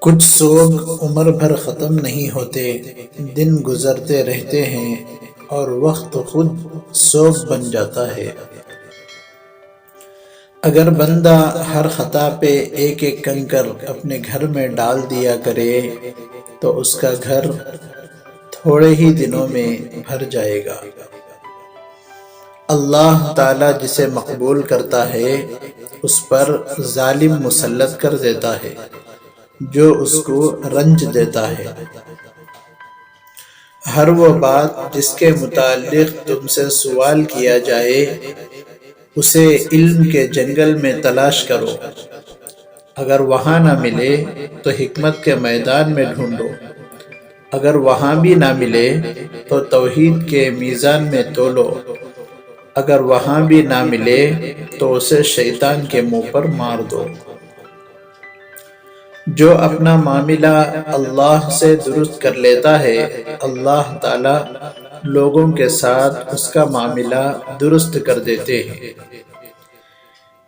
کچھ سوگ عمر بھر ختم نہیں ہوتے، دن گزرتے رہتے ہیں اور وقت خود سوگ بن جاتا ہے۔ اگر بندہ ہر خطا پہ ایک ایک کنکر اپنے گھر میں ڈال دیا کرے تو اس کا گھر تھوڑے ہی دنوں میں بھر جائے گا۔ اللہ تعالیٰ جسے مقبول کرتا ہے اس پر ظالم مسلط کر دیتا ہے جو اس کو رنج دیتا ہے۔ ہر وہ بات جس کے متعلق تم سے سوال کیا جائے اسے علم کے جنگل میں تلاش کرو، اگر وہاں نہ ملے تو حکمت کے میدان میں ڈھونڈو، اگر وہاں بھی نہ ملے تو توحید کے میزان میں تولو، اگر وہاں بھی نہ ملے تو اسے شیطان کے منہ پر مار دو۔ جو اپنا معاملہ اللہ سے درست کر لیتا ہے اللہ تعالیٰ لوگوں کے ساتھ اس کا معاملہ درست کر دیتے ہیں۔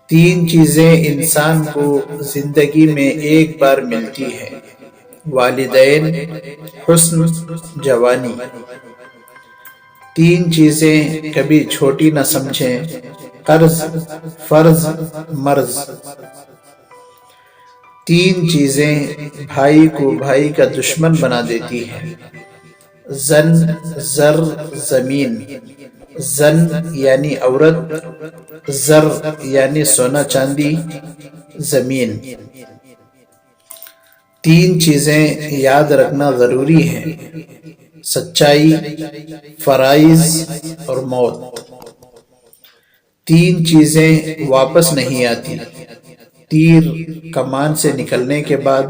تین چیزیں انسان کو زندگی میں ایک بار ملتی ہیں: والدین، حسن، جوانی۔ تین چیزیں کبھی چھوٹی نہ سمجھیں: قرض، فرض، مرض۔ تین چیزیں بھائی کو بھائی کا دشمن بنا دیتی ہیں: زن، زر، زمین۔ زن یعنی عورت، زر یعنی سونا چاندی، زمین۔ تین چیزیں یاد رکھنا ضروری ہیں: سچائی، فرائض اور موت۔ تین چیزیں واپس نہیں آتی: تیر کمان سے نکلنے کے بعد،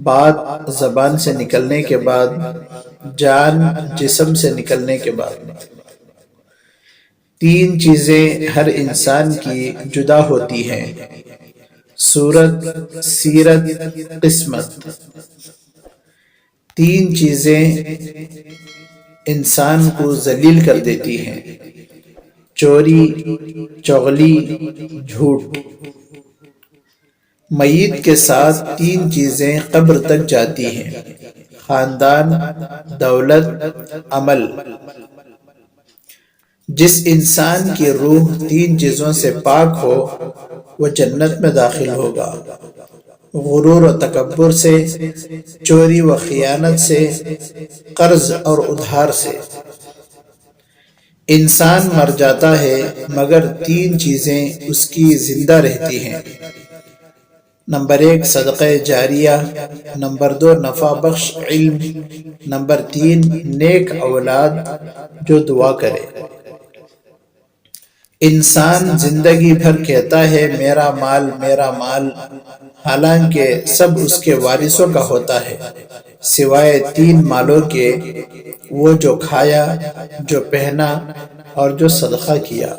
بات زبان سے نکلنے کے بعد، جان جسم سے نکلنے کے بعد۔ تین چیزیں ہر انسان کی جدا ہوتی ہیں: صورت، سیرت، قسمت۔ تین چیزیں انسان کو ذلیل کر دیتی ہیں: چوری، چغلی، جھوٹ۔ میت کے ساتھ تین چیزیں قبر تک جاتی ہیں: خاندان، دولت، عمل۔ جس انسان کی روح تین چیزوں سے پاک ہو وہ جنت میں داخل ہوگا: غرور و تکبر سے، چوری و خیانت سے، قرض اور ادھار سے۔ انسان مر جاتا ہے مگر تین چیزیں اس کی زندہ رہتی ہیں: نمبر 1 صدقہ جاریہ، نمبر 2 نفع بخش علم، نمبر 3 نیک اولاد جو دعا کرے۔ انسان زندگی بھر کہتا ہے میرا مال میرا مال، حالانکہ سب اس کے وارثوں کا ہوتا ہے سوائے 3 مالوں کے: وہ جو کھایا، جو پہنا اور جو صدقہ کیا۔